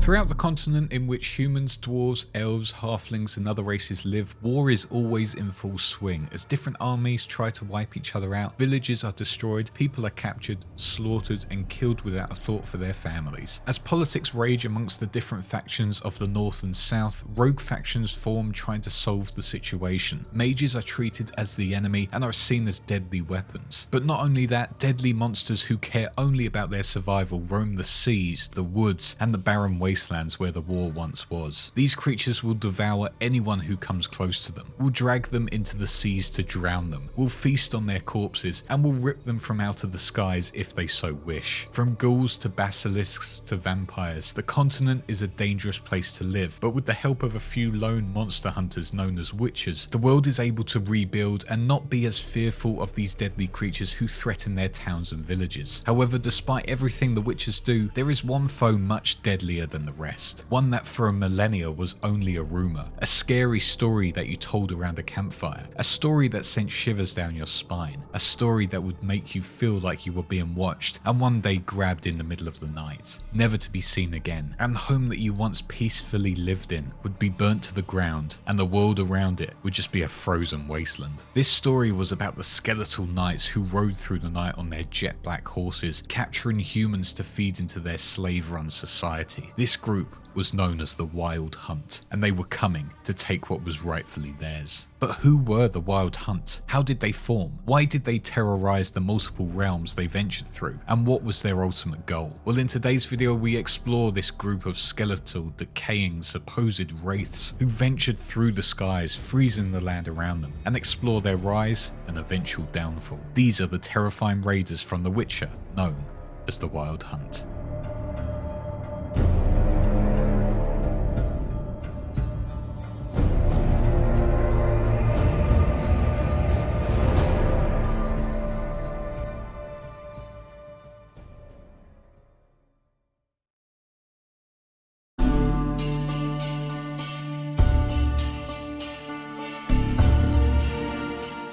Throughout the continent in which humans, dwarves, elves, halflings and other races live, war is always in full swing as different armies try to wipe each other out, villages are destroyed, people are captured, slaughtered and killed without a thought for their families. As politics rage amongst the different factions of the north and south, rogue factions form trying to solve the situation. Mages are treated as the enemy and are seen as deadly weapons. But not only that, deadly monsters who care only about their survival roam the seas, the woods and the barren wastelands where the war once was. These creatures will devour anyone who comes close to them, will drag them into the seas to drown them, will feast on their corpses and will rip them from out of the skies if they so wish. From ghouls to basilisks to vampires, the continent is a dangerous place to live, but with the help of a few lone monster hunters known as witchers, the world is able to rebuild and not be as fearful of these deadly creatures who threaten their towns and villages. However, despite everything the witchers do, there is one foe much deadlier than the rest. One that for a millennia was only a rumour, a scary story that you told around a campfire, a story that sent shivers down your spine, a story that would make you feel like you were being watched and one day grabbed in the middle of the night, never to be seen again, and the home that you once peacefully lived in would be burnt to the ground and the world around it would just be a frozen wasteland. This story was about the skeletal knights who rode through the night on their jet black horses, capturing humans to feed into their slave-run society. This group was known as the Wild Hunt, and they were coming to take what was rightfully theirs. But who were the Wild Hunt? How did they form? Why did they terrorize the multiple realms they ventured through? And what was their ultimate goal? Well, in today's video we explore this group of skeletal, decaying, supposed wraiths who ventured through the skies, freezing the land around them, and explore their rise and eventual downfall. These are the terrifying raiders from The Witcher, known as the Wild Hunt.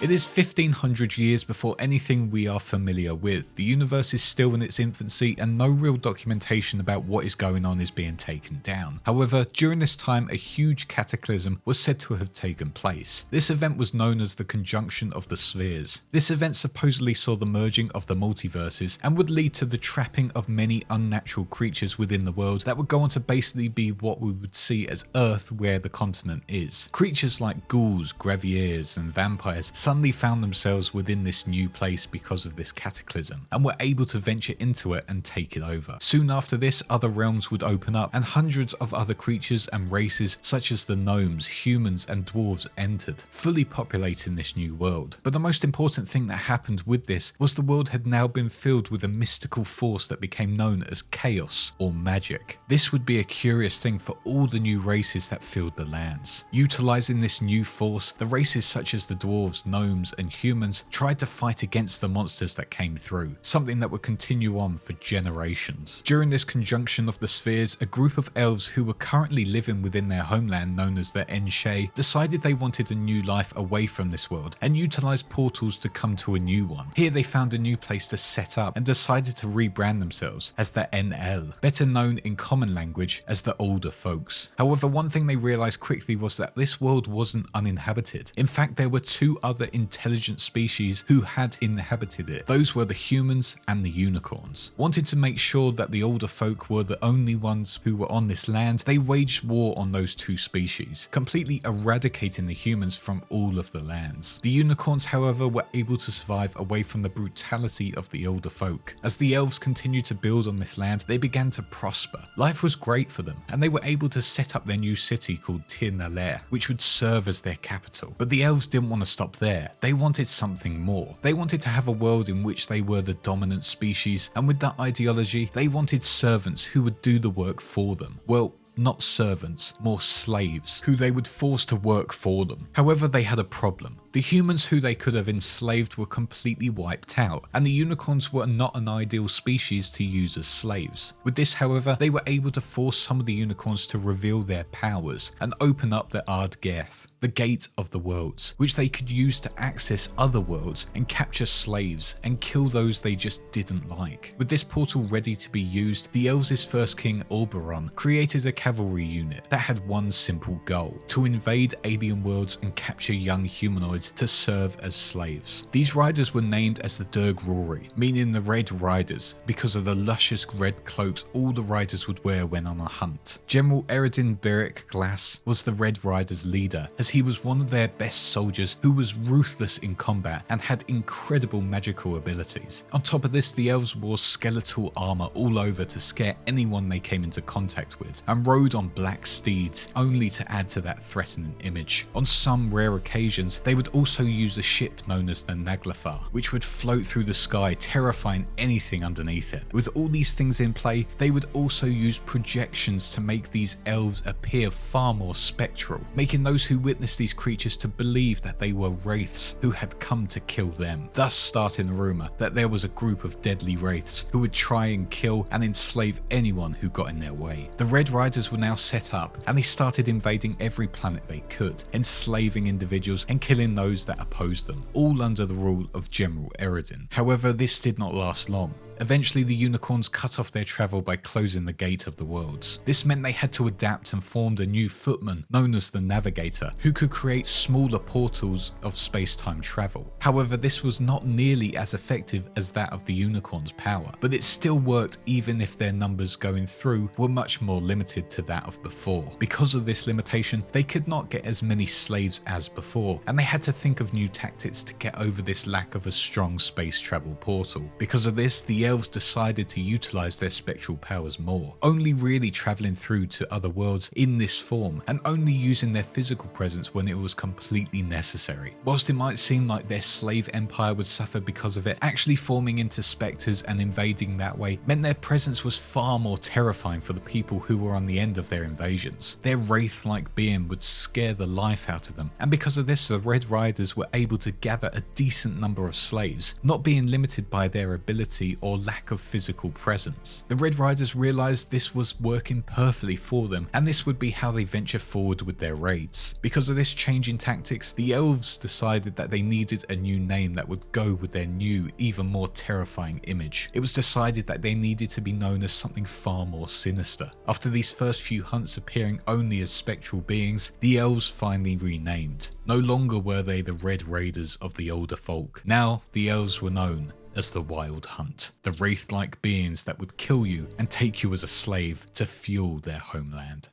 It is 1500 years before anything we are familiar with. The universe is still in its infancy and no real documentation about what is going on is being taken down. However, during this time a huge cataclysm was said to have taken place. This event was known as the conjunction of the spheres. This event supposedly saw the merging of the multiverses and would lead to the trapping of many unnatural creatures within the world that would go on to basically be what we would see as Earth where the continent is. Creatures like ghouls, graviers and vampires suddenly found themselves within this new place because of this cataclysm and were able to venture into it and take it over. Soon after this, other realms would open up and hundreds of other creatures and races such as the gnomes, humans and dwarves entered, fully populating this new world. But the most important thing that happened with this was the world had now been filled with a mystical force that became known as chaos or magic. This would be a curious thing for all the new races that filled the lands. Utilizing this new force, the races such as the dwarves, gnomes and humans tried to fight against the monsters that came through, something that would continue on for generations. During this conjunction of the spheres, a group of elves who were currently living within their homeland known as the enslave decided they wanted a new life away from this world and utilized portals to come to a new one. Here they found a new place to set up and decided to rebrand themselves as the NL, better known in common language as the older folks. However, one thing they realized quickly was that this world wasn't uninhabited. In fact, there were two other intelligent species who had inhabited it. Those were the humans and the unicorns. Wanting to make sure that the older folk were the only ones who were on this land, they waged war on those two species, completely eradicating the humans from all of the lands. The unicorns, however, were able to survive away from the brutality of the older folk. As the elves continued to build on this land, they began to prosper. Life was great for them, and they were able to set up their new city called Tirnaler, which would serve as their capital. But the elves didn't want to stop there. They wanted something more. They wanted to have a world in which they were the dominant species, and with that ideology, they wanted servants who would do the work for them. Well, not servants, more slaves, who they would force to work for them. However, they had a problem. The humans who they could have enslaved were completely wiped out, and the unicorns were not an ideal species to use as slaves. With this, however, they were able to force some of the unicorns to reveal their powers and open up the Ardgeth, the Gate of the Worlds, which they could use to access other worlds and capture slaves and kill those they just didn't like. With this portal ready to be used, the elves' first king Oberon created a cavalry unit that had one simple goal: to invade alien worlds and capture young humanoids to serve as slaves. These riders were named as the Durg Rory, meaning the Red Riders, because of the luscious red cloaks all the riders would wear when on a hunt. General Eredin Beric Glass was the Red Riders' leader, as he was one of their best soldiers who was ruthless in combat and had incredible magical abilities. On top of this, the elves wore skeletal armor all over to scare anyone they came into contact with, and rode on black steeds only to add to that threatening image. On some rare occasions, they would also use a ship known as the Naglfar, which would float through the sky, terrifying anything underneath it. With all these things in play, they would also use projections to make these elves appear far more spectral, making those who witnessed these creatures to believe that they were wraiths who had come to kill them, thus starting the rumour that there was a group of deadly wraiths who would try and kill and enslave anyone who got in their way. The Red Riders were now set up, and they started invading every planet they could, enslaving individuals and killing those that opposed them, all under the rule of General Eredin. However, this did not last long. Eventually, the unicorns cut off their travel by closing the Gate of the Worlds. This meant they had to adapt and formed a new footman known as the Navigator, who could create smaller portals of space-time travel. However, this was not nearly as effective as that of the unicorns' power, but it still worked even if their numbers going through were much more limited to that of before. Because of this limitation, they could not get as many slaves as before, and they had to think of new tactics to get over this lack of a strong space travel portal. Because of this, the elves decided to utilize their spectral powers more, only really traveling through to other worlds in this form, and only using their physical presence when it was completely necessary. Whilst it might seem like their slave empire would suffer because of it, actually forming into spectres and invading that way meant their presence was far more terrifying for the people who were on the end of their invasions. Their wraith-like being would scare the life out of them, and because of this, the Red Riders were able to gather a decent number of slaves, not being limited by their ability or lack of physical presence. The Red Riders realised this was working perfectly for them, and this would be how they venture forward with their raids. Because of this change in tactics, the elves decided that they needed a new name that would go with their new, even more terrifying image. It was decided that they needed to be known as something far more sinister. After these first few hunts appearing only as spectral beings, the elves finally renamed. No longer were they the Red Raiders of the older folk. Now, the elves were known as the Wild Hunt, the wraith-like beings that would kill you and take you as a slave to fuel their homeland.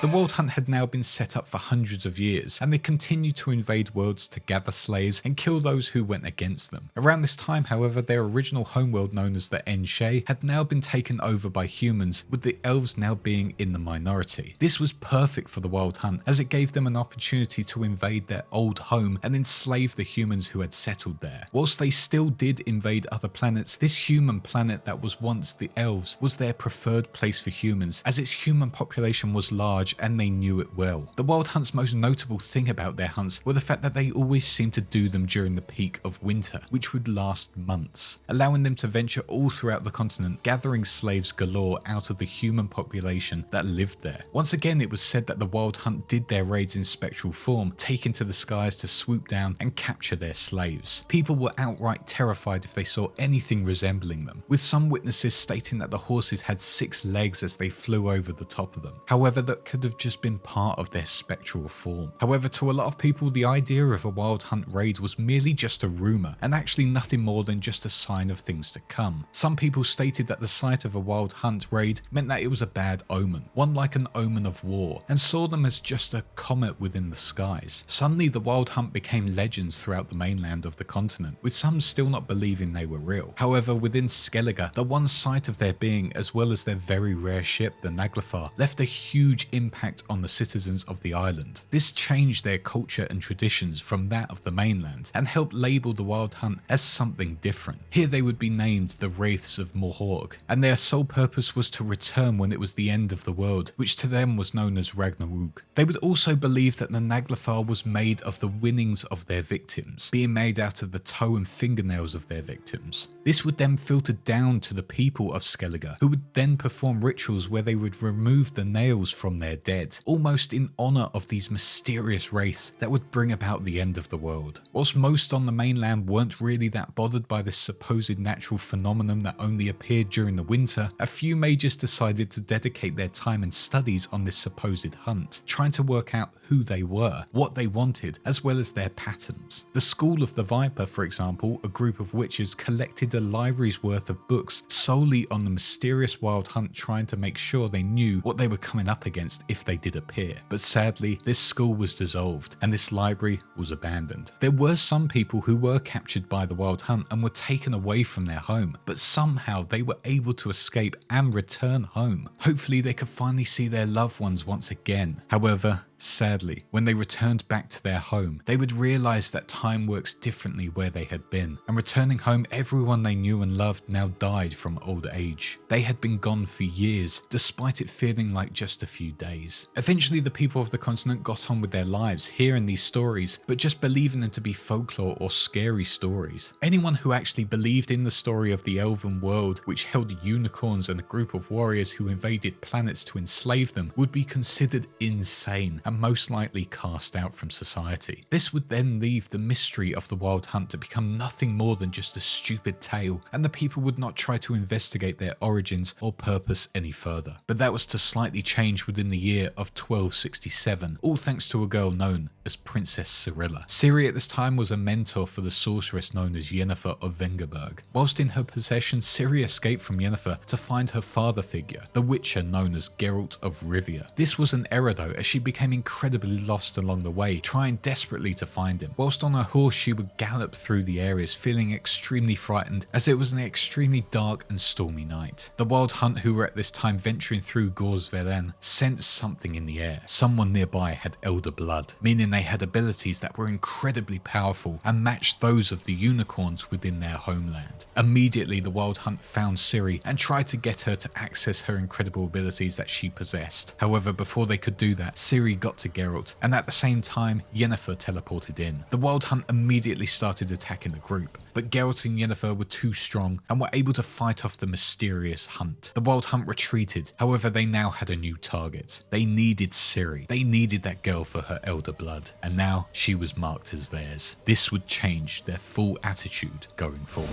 The Wild Hunt had now been set up for hundreds of years, and they continued to invade worlds to gather slaves and kill those who went against them. Around this time, however, their original homeworld known as the Enslave had now been taken over by humans, with the elves now being in the minority. This was perfect for the Wild Hunt, as it gave them an opportunity to invade their old home and enslave the humans who had settled there. Whilst they still did invade other planets, this human planet that was once the elves was their preferred place for humans, as its human population was large and they knew it well. The Wild Hunt's most notable thing about their hunts were the fact that they always seemed to do them during the peak of winter, which would last months, allowing them to venture all throughout the continent, gathering slaves galore out of the human population that lived there. Once again, it was said that the Wild Hunt did their raids in spectral form, taking to the skies to swoop down and capture their slaves. People were outright terrified if they saw anything resembling them, with some witnesses stating that the horses had 6 legs as they flew over the top of them. However, that could have just been part of their spectral form. However, to a lot of people, the idea of a Wild Hunt raid was merely just a rumour, and actually nothing more than just a sign of things to come. Some people stated that the sight of a Wild Hunt raid meant that it was a bad omen, one like an omen of war, and saw them as just a comet within the skies. Suddenly, the Wild Hunt became legends throughout the mainland of the continent, with some still not believing they were real. However, within Skellige, the one sight of their being, as well as their very rare ship, the Naglfar, left a huge impact impact on the citizens of the island. This changed their culture and traditions from that of the mainland and helped label the Wild Hunt as something different. Here they would be named the Wraiths of Morhorg, and their sole purpose was to return when it was the end of the world, which to them was known as Ragnarok. They would also believe that the Naglfar was made of the winnings of their victims, being made out of the toe and fingernails of their victims. This would then filter down to the people of Skellige, who would then perform rituals where they would remove the nails from their dead, almost in honour of these mysterious wraiths that would bring about the end of the world. Whilst most on the mainland weren't really that bothered by this supposed natural phenomenon that only appeared during the winter, a few mages decided to dedicate their time and studies on this supposed hunt, trying to work out who they were, what they wanted, as well as their patterns. The School of the Viper, for example, a group of witches, collected a library's worth of books solely on the mysterious Wild Hunt, trying to make sure they knew what they were coming up against if they did appear. But sadly, this school was dissolved and this library was abandoned. There were some people who were captured by the Wild Hunt and were taken away from their home, but somehow they were able to escape and return home. Hopefully they could finally see their loved ones once again. However, sadly, when they returned back to their home, they would realise that time works differently where they had been, and returning home, everyone they knew and loved now died from old age. They had been gone for years, despite it feeling like just a few days. Eventually, the people of the continent got on with their lives, hearing these stories, but just believing them to be folklore or scary stories. Anyone who actually believed in the story of the elven world, which held unicorns and a group of warriors who invaded planets to enslave them, would be considered insane and most likely cast out from society. This would then leave the mystery of the Wild Hunt to become nothing more than just a stupid tale, and the people would not try to investigate their origins or purpose any further. But that was to slightly change within the year of 1267, all thanks to a girl known as Princess Cirilla. Ciri at this time was a mentor for the sorceress known as Yennefer of Vengerberg. Whilst in her possession, Ciri escaped from Yennefer to find her father figure, the Witcher known as Geralt of Rivia. This was an error though, as she became incredibly lost along the way, trying desperately to find him. Whilst on her horse, she would gallop through the areas, feeling extremely frightened as it was an extremely dark and stormy night. The Wild Hunt, who were at this time venturing through Gorsvelen, sensed something in the air. Someone nearby had elder blood, meaning they had abilities that were incredibly powerful and matched those of the unicorns within their homeland. Immediately, the Wild Hunt found Ciri and tried to get her to access her incredible abilities that she possessed. However, before they could do that, Ciri got to Geralt, and at the same time, Yennefer teleported in. The Wild Hunt immediately started attacking the group, but Geralt and Yennefer were too strong and were able to fight off the mysterious hunt. The Wild Hunt retreated, however they now had a new target. They needed Ciri. They needed that girl for her elder blood, and now she was marked as theirs. This would change their full attitude going forward.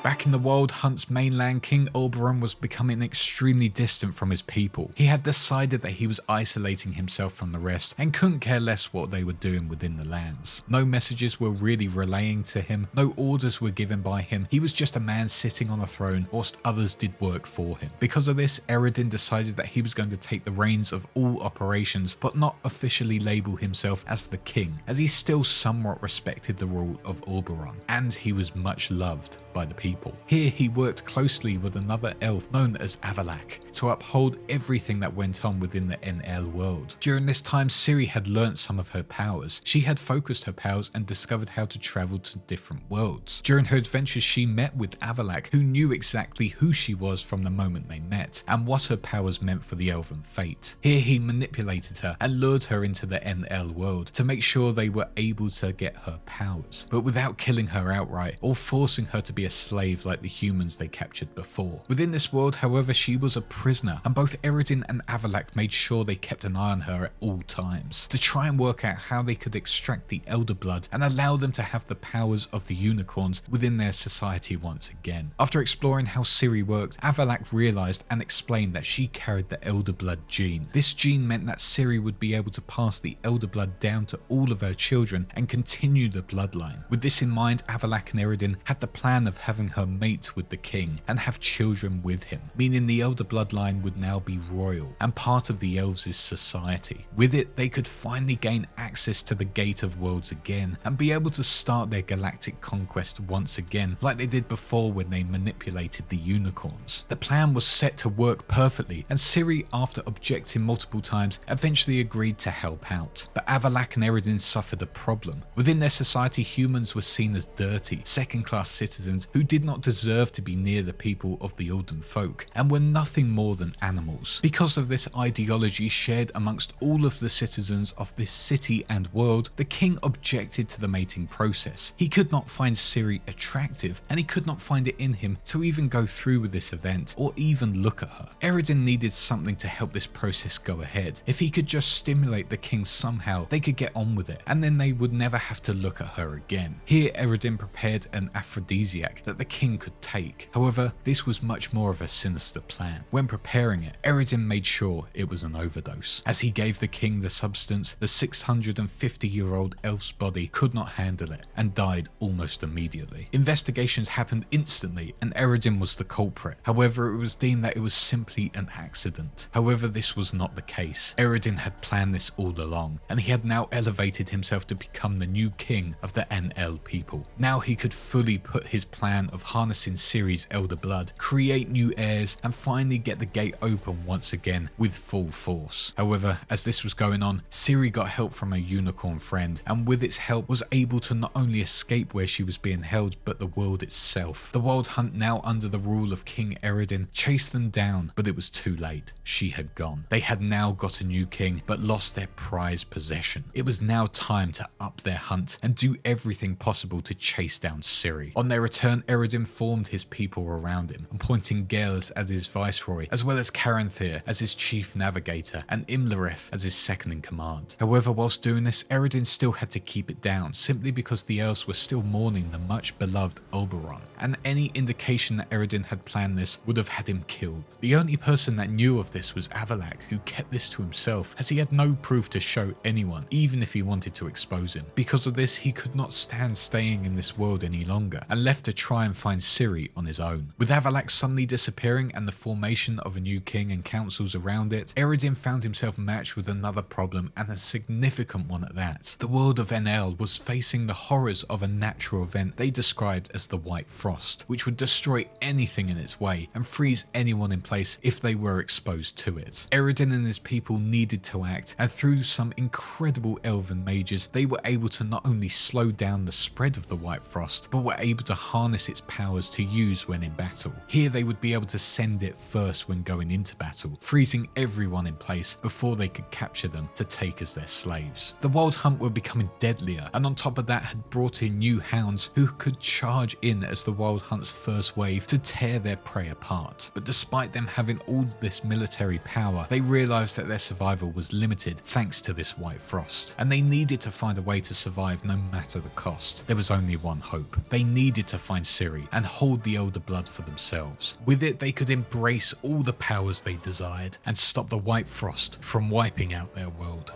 Back in the Wild Hunt's mainland, King Oberon was becoming extremely distant from his people. He had decided that he was isolating himself from the rest and couldn't care less what they were doing within the lands. No messages were really relaying to him, no orders were given by him. He was just a man sitting on a throne whilst others did work for him. Because of this, Eredin decided that he was going to take the reins of all operations, but not officially label himself as the king, as he still somewhat respected the rule of Oberon, and he was much loved by the people. Here he worked closely with another elf known as Avalak to uphold everything that went on within the NL world. During this time, Ciri had learnt some of her powers. She had focused her powers and discovered how to travel to different worlds. During her adventures, she met with Avalak, who knew exactly who she was from the moment they met and what her powers meant for the elven fate. Here he manipulated her and lured her into the NL world to make sure they were able to get her powers, but without killing her outright or forcing her to be a slave like the humans they captured before. Within this world, however, she was a prisoner, and both Eredin and Avalak made sure they kept an eye on her at all times to try and work out how they could extract the elder blood and allow them to have the powers of the unicorns within their society once again. After exploring how Ciri worked, Avalak realized and explained that she carried the elder blood gene. This gene meant that Ciri would be able to pass the elder blood down to all of her children and continue the bloodline. With this in mind, Avalak and Eredin had the plan of having her mate with the king and have children with him, meaning the elder bloodline would now be royal and part of the elves' society. With it, they could finally gain access to the Gate of Worlds again and be able to start their galactic conquest once again, like they did before when they manipulated the unicorns. The plan was set to work perfectly, and Ciri, after objecting multiple times, eventually agreed to help out. But Avalak and Eredin suffered a problem. Within their society, humans were seen as dirty, second-class citizens who did not deserve to be near the people of the Elden folk, and were nothing more than animals. Because of this ideology shared amongst all of the citizens of this city and world, the king objected to the mating process. He could not find Ciri attractive, and he could not find it in him to even go through with this event or even look at her. Eredin needed something to help this process go ahead. If he could just stimulate the king somehow, they could get on with it, and then they would never have to look at her again. Here, Eredin prepared an aphrodisiac that the king could take. However, this was much more of a sinister plan. When preparing it, Eredin made sure it was an overdose. As he gave the king the substance, the 650-year-old elf's body could not handle it and died almost immediately. Investigations happened instantly, and Eredin was the culprit. However, it was deemed that it was simply an accident. However, this was not the case. Eredin had planned this all along, and he had now elevated himself to become the new king of the NL people. Now he could fully put his plan of harnessing Ciri's elder blood, create new heirs, and finally get the gate open once again with full force. However, as this was going on, Ciri got help from a unicorn friend, and with its help was able to not only escape where she was being held, but the world itself. The Wild Hunt, now under the rule of King Eredin, chased them down, but it was too late. She had gone. They had now got a new king, but lost their prized possession. It was now time to up their hunt and do everything possible to chase down Ciri. On their return, Eredin formed his people around him, appointing Gels as his viceroy, as well as Caranthir as his chief navigator, and Imlerith as his second in command. However, whilst doing this, Eredin still had to keep it down, simply because the elves were still mourning the much beloved Oberon, and any indication that Eredin had planned this would have had him killed. The only person that knew of this was Avalak, who kept this to himself, as he had no proof to show anyone, even if he wanted to expose him. Because of this, he could not stand staying in this world any longer, and left to try and find Ciri on his own. With Avalak suddenly disappearing and the formation of a new king and councils around it, Eredin found himself matched with another problem, and a significant one at that. The world of NL was facing the horrors of a natural event they described as the White Frost, which would destroy anything in its way and freeze anyone in place if they were exposed to it. Eredin and his people needed to act, and through some incredible elven mages, they were able to not only slow down the spread of the White Frost, but were able to harness its powers to use when in battle. Here they would be able to send it first when going into battle, freezing everyone in place before they could capture them to take as their slaves. The Wild Hunt were becoming deadlier, and on top of that had brought in new hounds who could charge in as the Wild Hunt's first wave to tear their prey apart. But despite them having all this military power, they realised that their survival was limited thanks to this White Frost, and they needed to find a way to survive no matter the cost. There was only one hope. They needed to find Ciri and hold the Elder Blood for themselves. With it, they could embrace all the powers they desired and stop the White Frost from wiping out their world.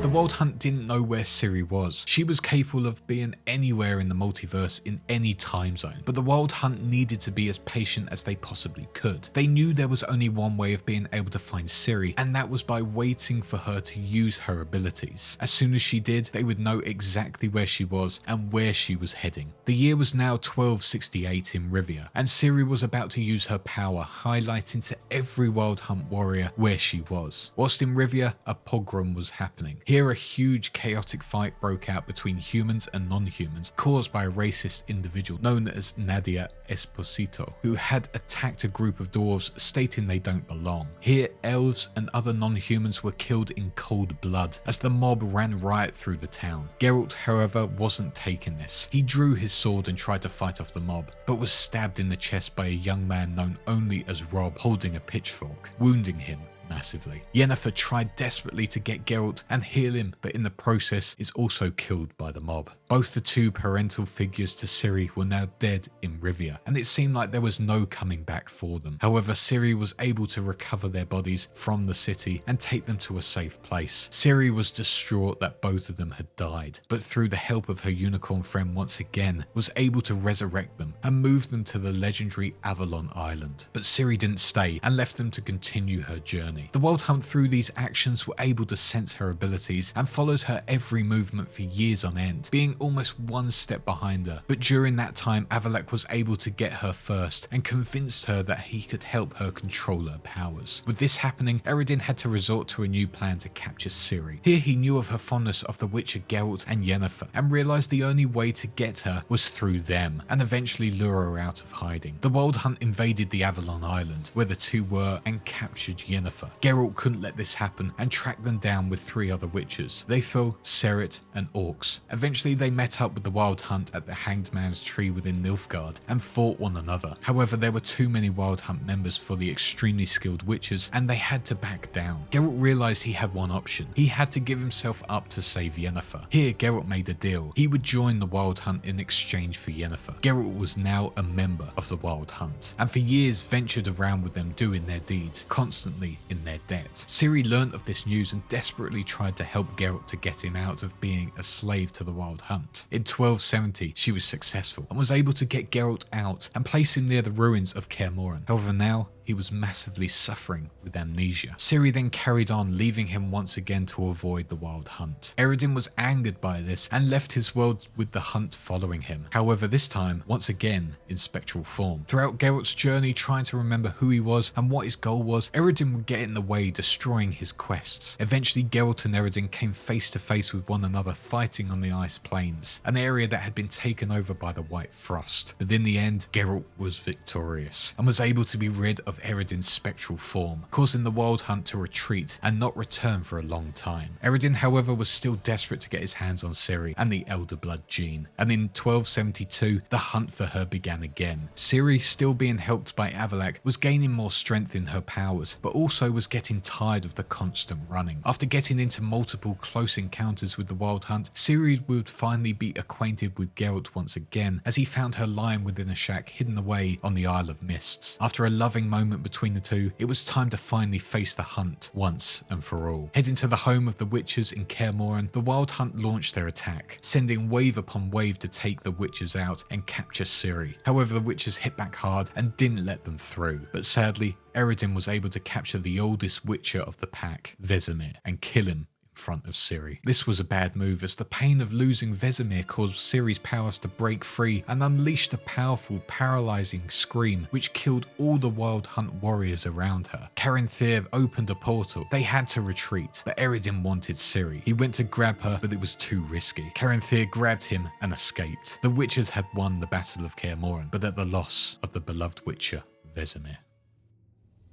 The Wild Hunt didn't know where Ciri was. She was capable of being anywhere in the multiverse in any time zone, but the Wild Hunt needed to be as patient as they possibly could. They knew there was only one way of being able to find Ciri, and that was by waiting for her to use her abilities. As soon as she did, they would know exactly where she was and where she was heading. The year was now 1268 in Rivia, and Ciri was about to use her power, highlighting to every Wild Hunt warrior where she was. Whilst in Rivia, a pogrom was happening. Here a huge chaotic fight broke out between humans and non-humans, caused by a racist individual known as Nadia Esposito, who had attacked a group of dwarves, stating they don't belong. Here, elves and other non-humans were killed in cold blood as the mob ran riot through the town. Geralt, however, wasn't taking this. He drew his sword and tried to fight off the mob, but was stabbed in the chest by a young man known only as Rob, holding a pitchfork, wounding him massively. Yennefer tried desperately to get Geralt and heal him, but in the process is also killed by the mob. Both the two parental figures to Ciri were now dead in Rivia, and it seemed like there was no coming back for them. However, Ciri was able to recover their bodies from the city and take them to a safe place. Ciri was distraught that both of them had died, but through the help of her unicorn friend once again, was able to resurrect them and move them to the legendary Avalon Island. But Ciri didn't stay and left them to continue her journey. The Wild Hunt through these actions were able to sense her abilities and follows her every movement for years on end, being almost one step behind her. But during that time, Avalak was able to get her first and convinced her that he could help her control her powers. With this happening, Eredin had to resort to a new plan to capture Ciri. Here he knew of her fondness of the Witcher Geralt and Yennefer, and realised the only way to get her was through them, and eventually lure her out of hiding. The Wild Hunt invaded the Avalon Island, where the two were, and captured Yennefer. Geralt couldn't let this happen and tracked them down with 3 other witches, Leithel, Seret and Orcs. Eventually they met up with the Wild Hunt at the Hanged Man's Tree within Nilfgaard and fought one another. However, there were too many Wild Hunt members for the extremely skilled witches, and they had to back down. Geralt realised he had one option. He had to give himself up to save Yennefer. Here Geralt made a deal. He would join the Wild Hunt in exchange for Yennefer. Geralt was now a member of the Wild Hunt, and for years ventured around with them doing their deeds, constantly in their debt. Ciri learnt of this news and desperately tried to help Geralt to get him out of being a slave to the Wild Hunt. In 1270 she was successful and was able to get Geralt out and place him near the ruins of Kaer Morhen. However, now he was massively suffering with amnesia. Ciri then carried on, leaving him once again to avoid the Wild Hunt. Eredin was angered by this and left his world with the hunt following him. However, this time, once again, in spectral form. Throughout Geralt's journey, trying to remember who he was and what his goal was, Eredin would get in the way, destroying his quests. Eventually, Geralt and Eredin came face to face with one another, fighting on the Ice Plains, an area that had been taken over by the White Frost. But in the end, Geralt was victorious and was able to be rid of Eredin's spectral form, causing the Wild Hunt to retreat and not return for a long time. Eredin, however, was still desperate to get his hands on Ciri and the Elder Blood gene, and in 1272 the hunt for her began again. Ciri, still being helped by Avalak, was gaining more strength in her powers, but also was getting tired of the constant running. After getting into multiple close encounters with the Wild Hunt, Ciri would finally be acquainted with Geralt once again, as he found her lying within a shack hidden away on the Isle of Mists. After a loving moment between the two, it was time to finally face the hunt once and for all. Heading to the home of the witches in Kaer Morhen, the Wild Hunt launched their attack, sending wave upon wave to take the witches out and capture Ciri. However, the witches hit back hard and didn't let them through, but sadly, Eredin was able to capture the oldest witcher of the pack, Vesemir, and kill him front of Ciri. This was a bad move, as the pain of losing Vesemir caused Ciri's powers to break free and unleashed a powerful, paralysing scream which killed all the Wild Hunt warriors around her. Caranthir opened a portal. They had to retreat, but Eredin wanted Ciri. He went to grab her, but it was too risky. Caranthir grabbed him and escaped. The witches had won the Battle of Kaer Morhen, but at the loss of the beloved witcher, Vesemir.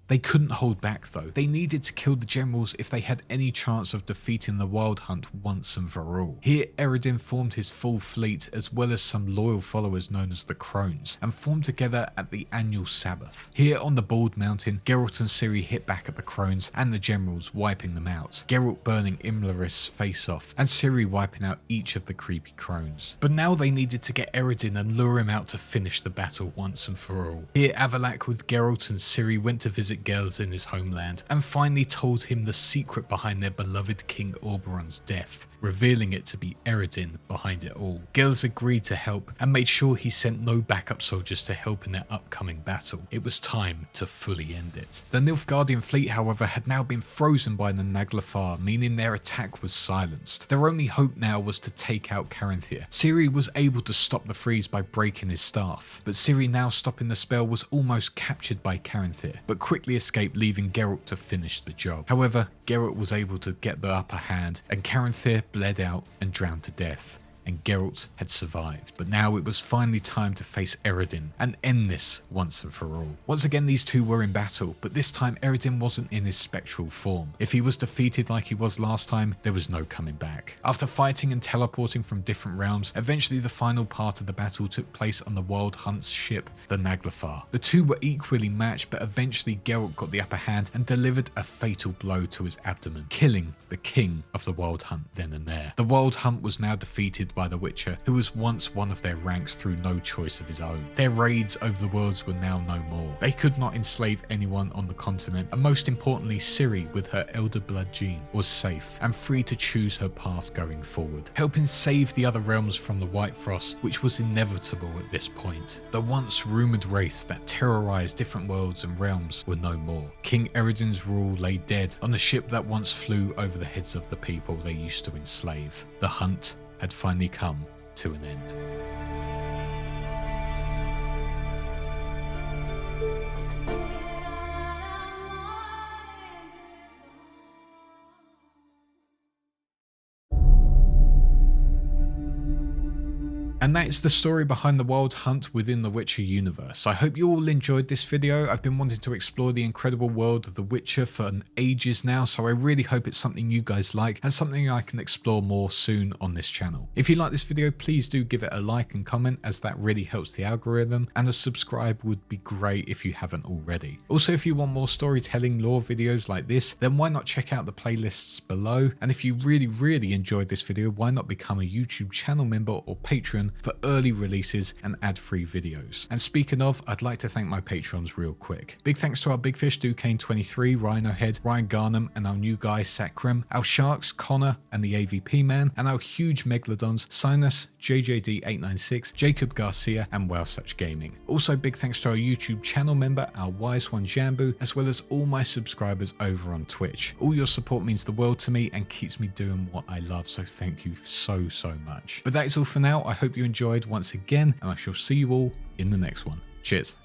They couldn't hold back though. They needed to kill the generals if they had any chance of defeating the Wild Hunt once and for all. Here Eredin formed his full fleet, as well as some loyal followers known as the Crones, and formed together at the annual Sabbath. Here on the Bald Mountain, Geralt and Ciri hit back at the Crones and the generals, wiping them out. Geralt burning Imlerith's face off, and Ciri wiping out each of the creepy Crones. But now they needed to get Eredin and lure him out to finish the battle once and for all. Here Avalak with Geralt and Ciri went to visit Gels in his homeland and finally told him the secret behind their beloved King Oberon's death, revealing it to be Eredin behind it all. Gels agreed to help and made sure he sent no backup soldiers to help in their upcoming battle. It was time to fully end it. The Nilfgaardian fleet, however, had now been frozen by the Naglfar, meaning their attack was silenced. Their only hope now was to take out Caranthir. Ciri was able to stop the freeze by breaking his staff, but Ciri, now stopping the spell, was almost captured by Caranthir, but quickly escaped, leaving Geralt to finish the job. However, Geralt was able to get the upper hand, and Caranthir bled out and drowned to death. and Geralt had survived. But now it was finally time to face Eredin and end this once and for all. Once again, these two were in battle, but this time Eredin wasn't in his spectral form. If he was defeated like he was last time, there was no coming back. After fighting and teleporting from different realms, eventually the final part of the battle took place on the Wild Hunt's ship, the Naglfar. The two were equally matched, but eventually Geralt got the upper hand and delivered a fatal blow to his abdomen, killing the king of the Wild Hunt then and there. The Wild Hunt was now defeated by the Witcher, who was once one of their ranks through no choice of his own. Their raids over the worlds were now no more. They could not enslave anyone on the continent, and most importantly, Ciri, with her elder blood gene, was safe and free to choose her path going forward, helping save the other realms from the White Frost, which was inevitable at this point. The once rumoured race that terrorised different worlds and realms were no more. King Eredin's rule lay dead on the ship that once flew over the heads of the people they used to enslave. The hunt had finally come to an end. And that is the story behind the Wild Hunt within the Witcher universe. I hope you all enjoyed this video. I've been wanting to explore the incredible world of the Witcher for ages now, so I really hope it's something you guys like and something I can explore more soon on this channel. If you like this video, please do give it a like and comment, as that really helps the algorithm, and a subscribe would be great if you haven't already. Also, if you want more storytelling lore videos like this, then why not check out the playlists below? And if you really enjoyed this video, why not become a YouTube channel member or patron for early releases and ad-free videos. And speaking of, I'd like to thank my patrons real quick. Big thanks to our big fish Duquesne23, Rhinohead, Ryan Garnham, and our new guy Sacrum, our sharks Connor and the AVP man, and our huge megalodons Sinus, JJD896, Jacob Garcia, and Wow Such Gaming. Also big thanks to our YouTube channel member, our wise one Jambu, as well as all my subscribers over on Twitch. All your support means the world to me and keeps me doing what I love, so thank you so much. But that is all for now. I hope you enjoyed once again, and I shall see you all in the next one. Cheers.